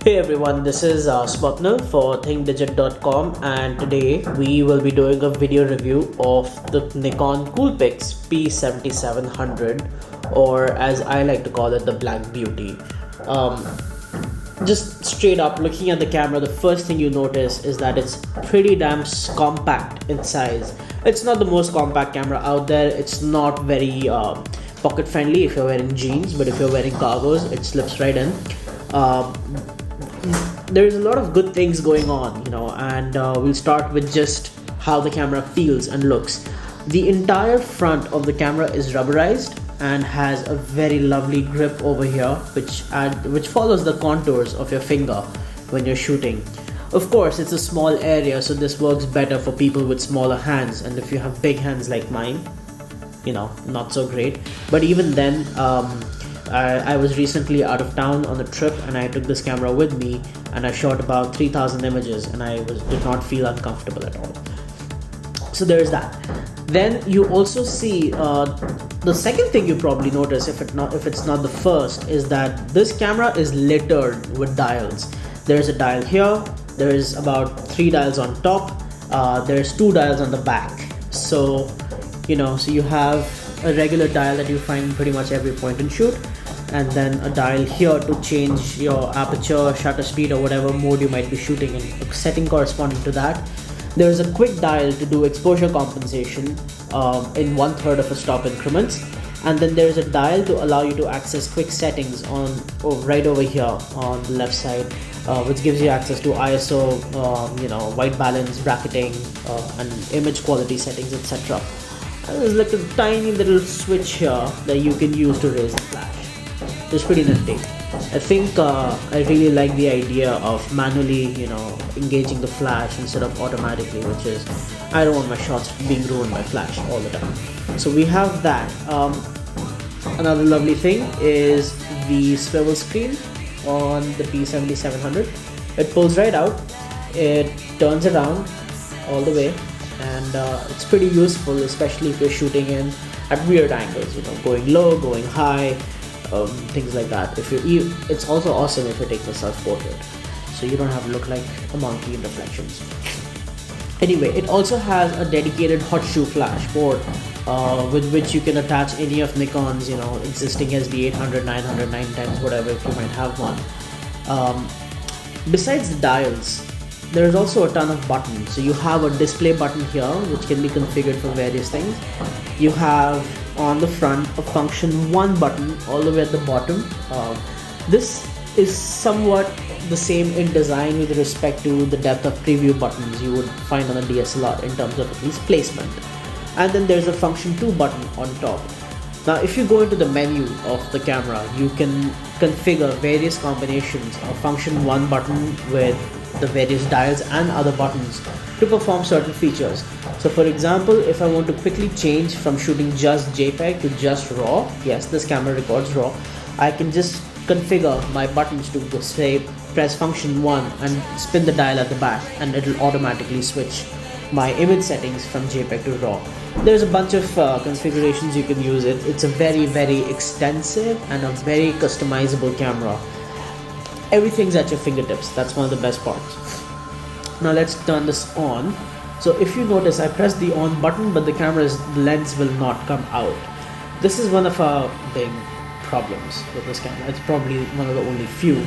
Hey everyone, this is Swapnil for thinkdigit.com, and today we will be doing a video review of the Nikon Coolpix P7700, or as I like to call it, the Black Beauty. Just straight up looking at the camera, the first thing you notice is that it's pretty damn compact in size. It's not the most compact camera out there. It's not very pocket friendly if you're wearing jeans, but if you're wearing cargos, it slips right in. There's a lot of good things going on, and we'll start with just how the camera feels and looks. The entire front of the camera is rubberized and has a very lovely grip over here, which follows the contours of your finger when you're shooting. Of course, it's a small area, so this works better for people with smaller hands, and if you have big hands like mine, not so great. But even then, I was recently out of town on a trip, and I took this camera with me, and I shot about 3,000 images, and I did not feel uncomfortable at all. So there's that. Then you also see the second thing you probably notice, if it's not the first, is that this camera is littered with dials. There's a dial here. There's about 3 dials on top. There's 2 dials on the back. So you have a regular dial that you find pretty much every point and shoot, and then a dial here to change your aperture, shutter speed, or whatever mode you might be shooting in, a setting corresponding to that. There's a quick dial to do exposure compensation in 1/3 of a stop increments, and then there's a dial to allow you to access quick settings right over here on the left side, which gives you access to ISO, white balance, bracketing, and image quality settings, etc. There's like a tiny little switch here that you can use to raise the flash. It's pretty nifty. I think I really like the idea of manually, engaging the flash instead of automatically, which is, I don't want my shots being ruined by flash all the time. So we have that. Another lovely thing is the swivel screen on the P7700. It pulls right out, it turns around all the way, and it's pretty useful, especially if you're shooting in at weird angles, going low, going high, things like that. It's also awesome if you're taking a self-portrait, so you don't have to look like a monkey in reflections. Anyway, it also has a dedicated hot shoe flash port, with which you can attach any of Nikon's existing SD800, 900, 910s, whatever, if you might have one. Besides the dials, there's also a ton of buttons. So you have a display button here, which can be configured for various things. You have on the front a function 1 button all the way at the bottom. This is somewhat the same in design with respect to the depth of preview buttons you would find on a DSLR in terms of at least placement. And then there's a function 2 button on top. Now if you go into the menu of the camera, you can configure various combinations of function 1 button with the various dials and other buttons to perform certain features. So for example, if I want to quickly change from shooting just JPEG to just RAW, yes, this camera records RAW, I can just configure my buttons to say press function 1 and spin the dial at the back, and it'll automatically switch my image settings from JPEG to RAW. There's a bunch of configurations you can use. It's a very, very extensive and a very customizable camera. Everything's at your fingertips. That's one of the best parts. Now let's turn this on. So if you notice, I pressed the on button, but the camera's lens will not come out. This is one of our big problems with this camera. It's probably one of the only few.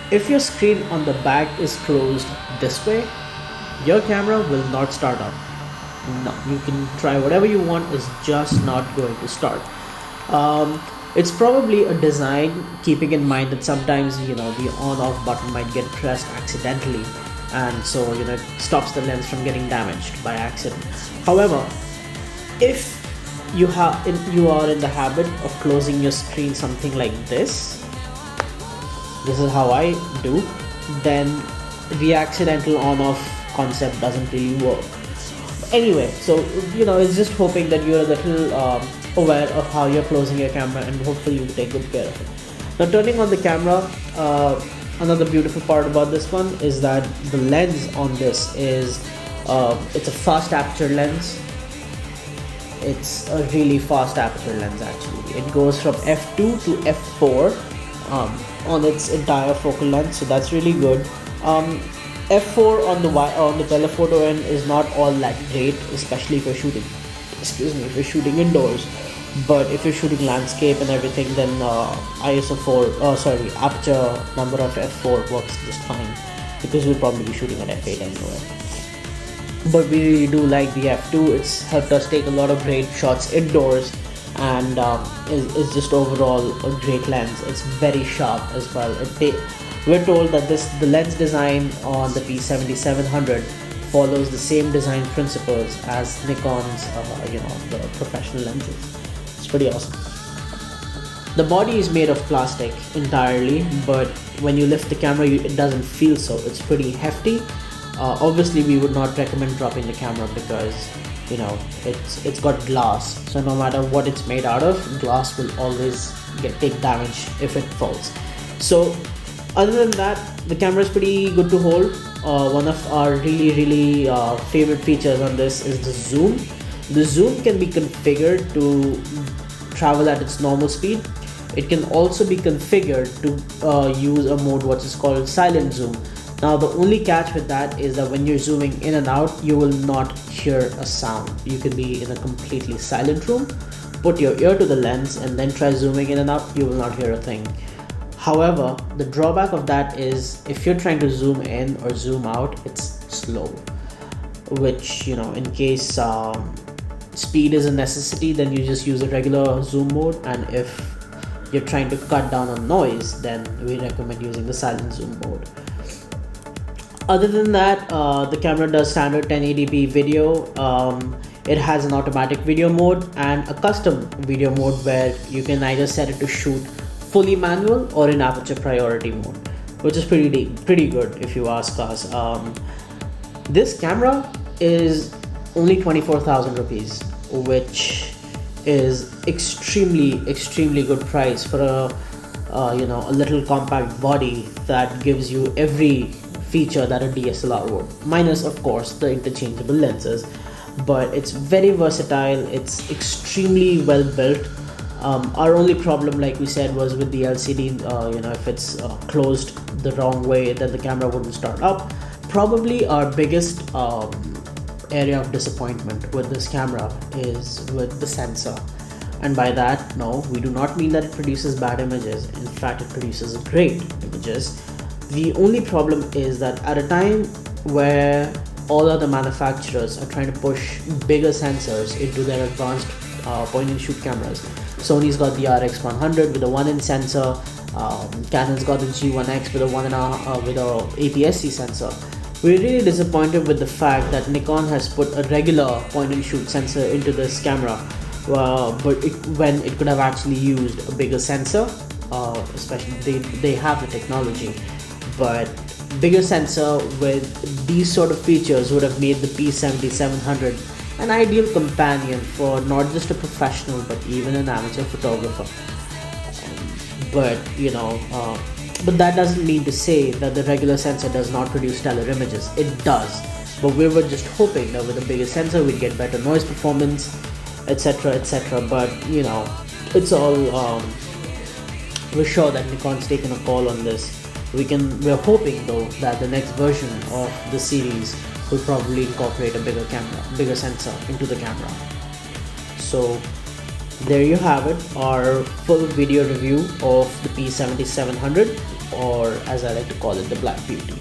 If your screen on the back is closed this way, your camera will not start up. No, you can try whatever you want, it's just not going to start. It's probably a design keeping in mind that sometimes the on-off button might get pressed accidentally, and so it stops the lens from getting damaged by accident. However, if you are in the habit of closing your screen something like this is how I do, then the accidental on-off concept doesn't really work. Anyway, so it's just hoping that you're a little aware of how you're closing your camera, and hopefully you take good care of it. Now turning on the camera, another beautiful part about this one is that the lens on this is it's a fast aperture lens. It's a really fast aperture lens actually. It goes from f2 to f4 on its entire focal length, so that's really good. F4 on the telephoto end is not all that great, especially if you're shooting. Excuse me, if you're shooting indoors. But if you're shooting landscape and everything, then aperture number of f4 works just fine, because we'll probably be shooting at f8 anyway. But we really do like the f2. It's helped us take a lot of great shots indoors, and is just overall a great lens. It's very sharp as well. We're told that the lens design on the P7700 follows the same design principles as Nikon's the professional lenses. It's pretty awesome. The body is made of plastic entirely, but when you lift the camera, it doesn't feel so. It's pretty hefty. Obviously, we would not recommend dropping the camera, because it's got glass, so no matter what it's made out of, glass will always take damage if it falls. So other than that, the camera is pretty good to hold. One of our really favorite features on this is the zoom. The zoom can be configured to travel at its normal speed. It can also be configured to use a mode which is called silent zoom. Now the only catch with that is that when you're zooming in and out, you will not hear a sound. You can be in a completely silent room, put your ear to the lens, and then try zooming in and out, you will not hear a thing. However, the drawback of that is if you're trying to zoom in or zoom out, it's slow, which, in case speed is a necessity, then you just use a regular zoom mode, and if you're trying to cut down on noise, then we recommend using the silent zoom mode. Other than that, the camera does standard 1080p video. It has an automatic video mode and a custom video mode where you can either set it to shoot fully manual or in aperture priority mode, which is pretty good if you ask us. This camera is only 24,000 rupees, which is extremely good price for a little compact body that gives you every feature that a DSLR would, minus of course the interchangeable lenses. But it's very versatile, it's extremely well built. Our only problem, like we said, was with the LCD. If it's closed the wrong way, then the camera wouldn't start up. Probably our biggest area of disappointment with this camera is with the sensor. And by that, no, we do not mean that it produces bad images. In fact, it produces great images. The only problem is that at a time where all other manufacturers are trying to push bigger sensors into their advanced point and shoot cameras, Sony's got the RX100 with a 1-inch sensor, Canon's got the G1X with a APS-C sensor. We're really disappointed with the fact that Nikon has put a regular point and shoot sensor into this camera, when it could have actually used a bigger sensor. Especially they have the technology, but bigger sensor with these sort of features would have made the P7700 an ideal companion for not just a professional but even an amateur photographer. But that doesn't mean to say that the regular sensor does not produce stellar images. It does, but we were just hoping that with a bigger sensor we'd get better noise performance, etc. But it's all we're sure that Nikon's taken a call on this. We're hoping though that the next version of the series will probably incorporate a bigger sensor into the camera. So there you have it, our full video review of the P7700, or as I like to call it, the Black Beauty.